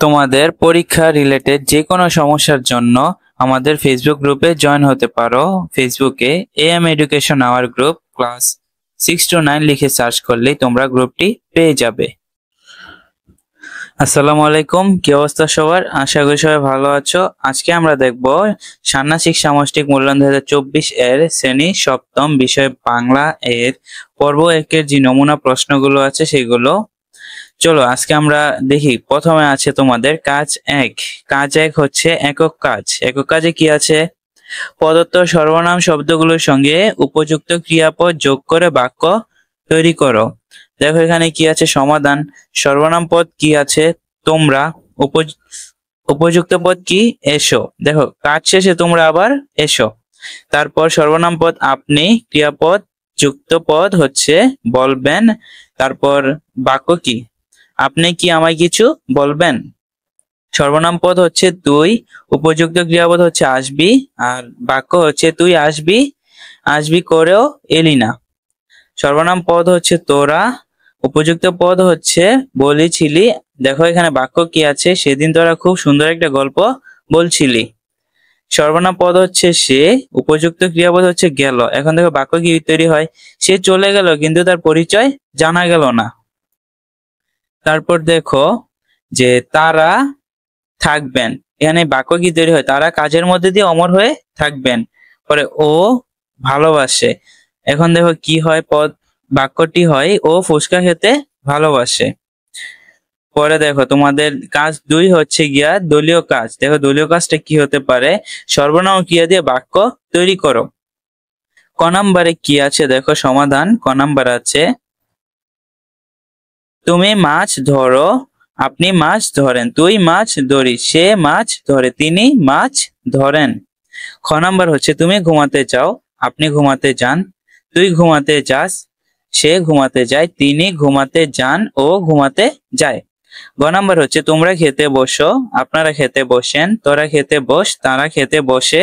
তোমাদের পরীক্ষা রিলেটেড যে কোনো সমস্যার জন্য আমাদের ফেসবুক গ্রুপে জয়েন হতে পারো। ফেসবুকে am education hour group class 6 to 9 লিখে সার্চ করলেই তোমরা গ্রুপটি পেয়ে যাবে। আসসালামু আলাইকুম, কি অবস্থা সবার? আশা করি সবাই ভালো আছো। আজকে আমরা দেখব ষান্মাসিক সামষ্টিক মূল্যায়ন 2024 এর শ্রেণী সপ্তম বিষয় বাংলা এর পর্ব 1 এর যে নমুনা প্রশ্নগুলো আছে সেগুলো। চলো আজকে আমরা দেখি। প্রথমে আছে তোমাদের কাজ 1। কাজ 1 হচ্ছে একক কাজ। একক কাজে কি আছে? প্রদত্ত সর্বনাম শব্দগুলোর সঙ্গে উপযুক্ত ক্রিয়াপদ যোগ করে বাক্য তৈরি করো। দেখো এখানে কি আছে? সমাধান। সর্বনাম পদ কি আছে? তোমরা। উপযুক্ত পদ কি? এসো। দেখো কাজ শেষে তোমরা আবার এসো। তারপর সর্বনাম পদ আপনি, ক্রিয়াপদ যুক্ত পদ হচ্ছে বলবেন। তারপর বাক্য কি? আপনি কি আমায় কিছু বলবেন। সর্বনাম পদ হচ্ছে তুই, উপযুক্ত ক্রিয়াপদ হচ্ছে আসবি, আর বাক্য হচ্ছে তুই আসবি, আসবি করেও এলি না। সর্বনাম পদ হচ্ছে তোরা, উপযুক্ত পদ হচ্ছে বলেছিলি। দেখো এখানে বাক্য কি আছে? সেদিন তোরা খুব সুন্দর একটা গল্প বলছিলি। সর্বনাম পদ হচ্ছে সে, উপযুক্ত ক্রিয়াপদ হচ্ছে গেল। এখন দেখো বাক্য কি তৈরি হয়? সে চলে গেল কিন্তু তার পরিচয় জানা গেল না। তারপর দেখো যে তারা থাকবেন। এখানে বাক্য কি তৈরি হয়? তারা কাজের মধ্যে দিয়ে অমর হয়ে থাকবেন। পরে ও ভালোবাসে। এখন দেখো কি হয়? বাক্যটি হয় ও ফুচকা খেতে ভালোবাসে। পরে দেখো তোমাদের কাজ 2 হচ্ছে গিয়া দলীয় কাজ। দেখো দলীয় কাজটা কি হতে পারে? সর্বনাম ক্রিয়া দিয়ে বাক্য তৈরি করো। ক নাম্বারে কি আছে? দেখো সমাধান। ক নাম্বার আছে তুমি মাছ ধরো, আপনি মাছ ধরেন, তুই মাছ ধরিস, সে মাছ ধরে, তিনি মাছ ধরেন। খ নাম্বার হচ্ছে তুমি ঘুমাতে যাও, আপনি ঘুমাতে যান, তুই ঘুমাতে যাস, সে ঘুমাতে যায়, তিনি ঘুমাতে যান, ও ঘুমাতে যায়। গ নাম্বার হচ্ছে তোমরা খেতে বসো, আপনারা খেতে বসেন, তোরা খেতে বস, তারা খেতে বসে,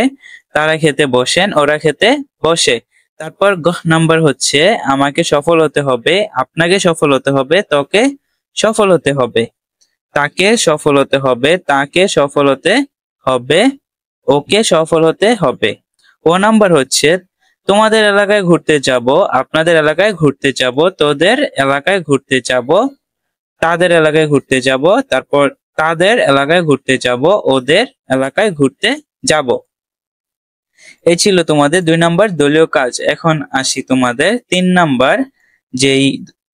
তারা খেতে বসেন, ওরা খেতে বসে। তারপর গ নাম্বার হচ্ছে আমাকে সফল হতে হবে, আপনাকে সফল হতে হবে, তোকে সফল হতে হবে, তাকে সফল হতে হবে, তাকে সফল হতে হবে, ওকে সফল হতে হবে। ও নাম্বার হচ্ছে তোমাদের এলাকায় ঘুরতে যাব, আপনাদের এলাকায় ঘুরতে যাব, তোদের এলাকায় ঘুরতে যাব, তাদের এলাকায় ঘুরতে যাব, তারপর তাদের এলাকায় ঘুরতে যাব, ওদের এলাকায় ঘুরতে যাব। এই ছিল তোমাদের 2 নাম্বার দলীয় কাজ। এখন আসি তোমাদের 3 নাম্বার যেই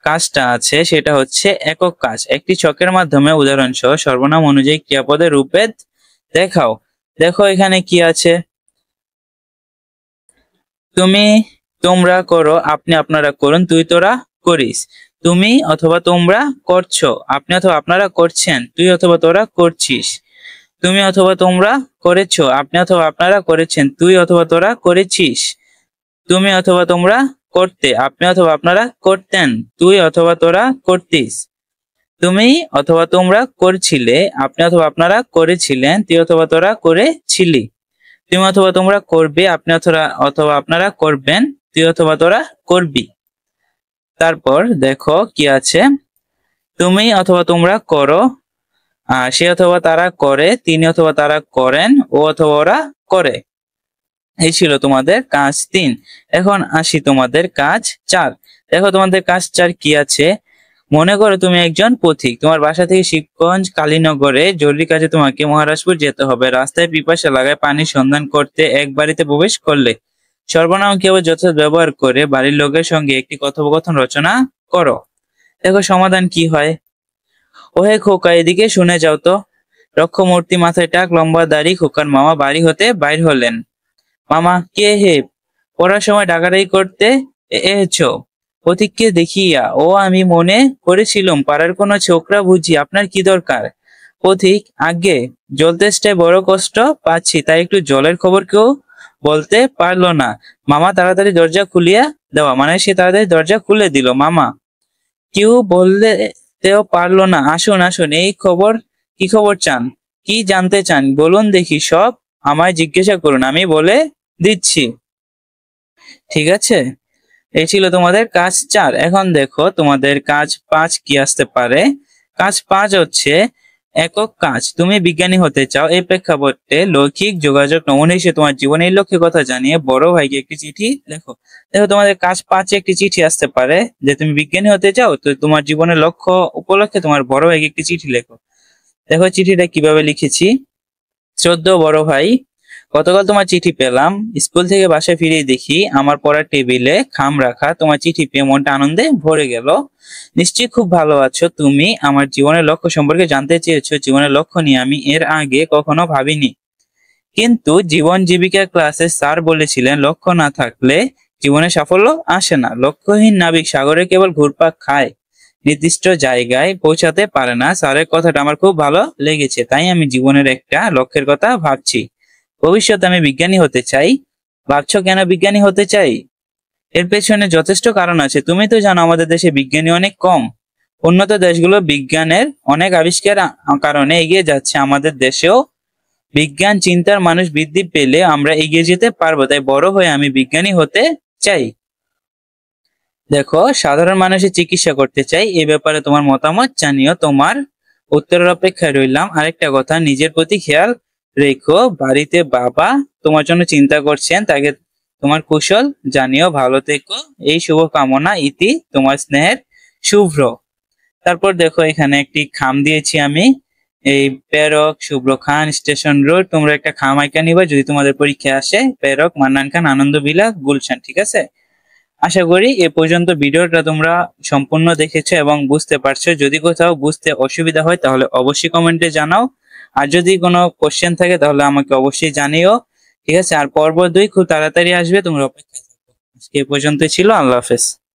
কাজটা আছে সেটা হচ্ছে একক কাজ। একটি ছকের মাধ্যমে উদাহরণ সহ সর্বনাম অনুযায়ী ক্রিয়াপদের রূপভেদ দেখাও। দেখো এখানে কি আছে? তুমি, তোমরা করো, আপনি আপনারা করুন, তুই তোরা করিস। তুমি অথবা তোমরা করছো, আপনি অথবা আপনারা করছেন, তুই অথবা তোরা করছিস। তুমি অথবা তোমরা করেছো, আপনি অথবা আপনারা করেছেন, তুই অথবা তোরা করেছিস। তুমি অথবা তোমরা করতে, আপনি অথবা আপনারা করতেন, তুই অথবা তোরা করতিস। তুমি অথবা তোমরা করছিলে, আপনি অথবা আপনারা করেছিলেন, তুই অথবা তোরা করেছিলি। তুমি অথবা তোমরা করবে, আপনি অথবা আপনারা করবেন, তুই অথবা তোরা করবি। তারপর দেখো কি আছে? তুমি অথবা তোমরা করো, সে অথবা তারা করে, তিনি অথবা তারা করেন, ও অথবা ওরা করে। এই ছিল তোমাদের কাজ 3। এখন আসি তোমাদের কাজ 4। দেখো তোমাদের কাজ 4 কি আছে? মনে করো তুমি একজন পথিক, তোমার বাসা থেকে শিবগঞ্জ কালীনগরে জরুরি কাজে তোমাকে মহারাজপুর যেতে হবে। রাস্তায় পিপাসা লাগায় পানির সন্ধান করতে এক বাড়িতে প্রবেশ করলে সর্বনাম কেবল যথাযথ ব্যবহার করে বাড়ির লোকের সঙ্গে একটি কথোপকথন রচনা করো। দেখো সমাধান কি হয়? ওহে খোকা, এদিকে শুনে যাও তো। রক্ষমূর্তি, মাথায় টাক, লম্বা দাড়ি, খোকার মামা বাড়ি হতে বাইর হলেন। মামা, কে হে? পড়ার সময় ডাকাডাকি করতে এসেছো? পথিককে দেখিয়া, ও আমি মনে করেছিলুম পাড়ার কোনো ছোকরা বুঝি, আপনার কি দরকার? পথিক, আজ্ঞে জল তেষ্টায় বড় কষ্ট পাচ্ছি, তাই একটু জলের খবর কেউ বলতে পারলো না। মামা তাড়াতাড়ি দরজা খুলিয়া দেওয়া, মানে সে তাড়াতাড়ি দরজা খুলে দিল। মামা, কেউ বলতেও পারলো না, আসুন আসুন, এই খবর, কি খবর চান, কি জানতে চান বলুন দেখি, সব আমায় জিজ্ঞাসা করুন, আমি বলে দিচ্ছি। ঠিক আছে, এই ছিল তোমাদের কাজ 4। এখন দেখো তোমাদের কাজ 5 কি আসতে পারে। কাজ 5 হচ্ছে একক কাজ, তুমি বিজ্ঞানী হতে চাও। এই প্রেক্ষাপটে লৌকিক যোগাযোগ নমুনা হিসেবে তোমার জীবনের এই লক্ষ্যের কথা জানিয়ে বড় ভাইকে একটি চিঠি লেখো। দেখো তোমাদের কাজ 5 একটি চিঠি আসতে পারে যে তুমি বিজ্ঞানী হতে চাও, তো তোমার জীবনের লক্ষ্য উপলক্ষে তোমার বড় ভাইকে একটি চিঠি লেখো। দেখো চিঠিটা কিভাবে লিখেছি। 14 বড় ভাই, গতকাল তোমার চিঠি পেলাম। স্কুল থেকে বাসায় ফিরে দেখি আমার পড়ার টেবিলে খাম রাখা। তোমার চিঠি পেয়ে মনটা আনন্দে ভরে গেল। নিশ্চয়ই খুব ভালো আছো। তুমি আমার জীবনের লক্ষ্য সম্পর্কে জানতে চেয়েছো। জীবনের লক্ষ্য নিয়ে আমি এর আগে কখনো ভাবিনি, কিন্তু জীবন জীবিকা ক্লাসে স্যার বলেছিলেন লক্ষ্য না থাকলে জীবনে সাফল্য আসে না। লক্ষ্যহীন নাবিক সাগরে কেবল ঘুরপাক খায়, নির্দিষ্ট জায়গায় পৌঁছাতে পারে না। স্যারের কথাটা আমার খুব ভালো লেগেছে, তাই আমি জীবনের একটা লক্ষ্যের কথা ভাবছি। ভবিষ্যতে আমি বিজ্ঞানী হতে চাই। ভাবছো কেন বিজ্ঞানী হতে চাই? এর পেছনে যথেষ্ট কারণ আছে। তুমি তো জানো আমাদের দেশে বিজ্ঞানী অনেক কম। উন্নত দেশগুলো বিজ্ঞানের অনেক আবিষ্কার কারণে এগিয়ে যাচ্ছে। আমাদের দেশেও বিজ্ঞান চিন্তার মানুষ বৃদ্ধি পেলে আমরা এগিয়ে যেতে পারবো। তাই বড় হয়ে আমি বিজ্ঞানী হতে চাই। দেখো, সাধারণ মানুষের চিকিৎসা করতে চাই। এই ব্যাপারে তোমার মতামত জানিও। তোমার উত্তরের অপেক্ষায় রইলাম। আরেকটা কথা, নিজের প্রতি খেয়াল রেখো। বাড়িতে বাবা তোমার জন্য চিন্তা করছেন, তাকে তোমার কুশল জানিও। ভালো থেকো, এই শুভ কামনা। ইতি, তোমার স্নেহের শুভ্র। তারপর দেখো এখানে একটি খাম দিয়েছি আমি, এই প্রেরক শুভ্র খান, স্টেশন রোড। তোমরা একটা খাম আইকা নিবা যদি তোমাদের পরীক্ষা আসে। প্রেরক মান্নান খান, আনন্দ বিলা, গুলশান। ঠিক আছে, আশা করি এ পর্যন্ত ভিডিওটা তোমরা সম্পূর্ণ দেখেছো এবং বুঝতে পারছো। যদি কোথাও বুঝতে অসুবিধা হয় তাহলে অবশ্যই কমেন্টে জানাও। আর যদি কোনো কোশ্চেন থাকে তাহলে আমাকে অবশ্যই জানিও। ঠিক আছে, আর পর্ব 2 খুব তাড়াতাড়ি আসবে, তোমরা অপেক্ষায় থাকো। আজকে এ পর্যন্ত ছিল। আল্লাহ হাফেজ।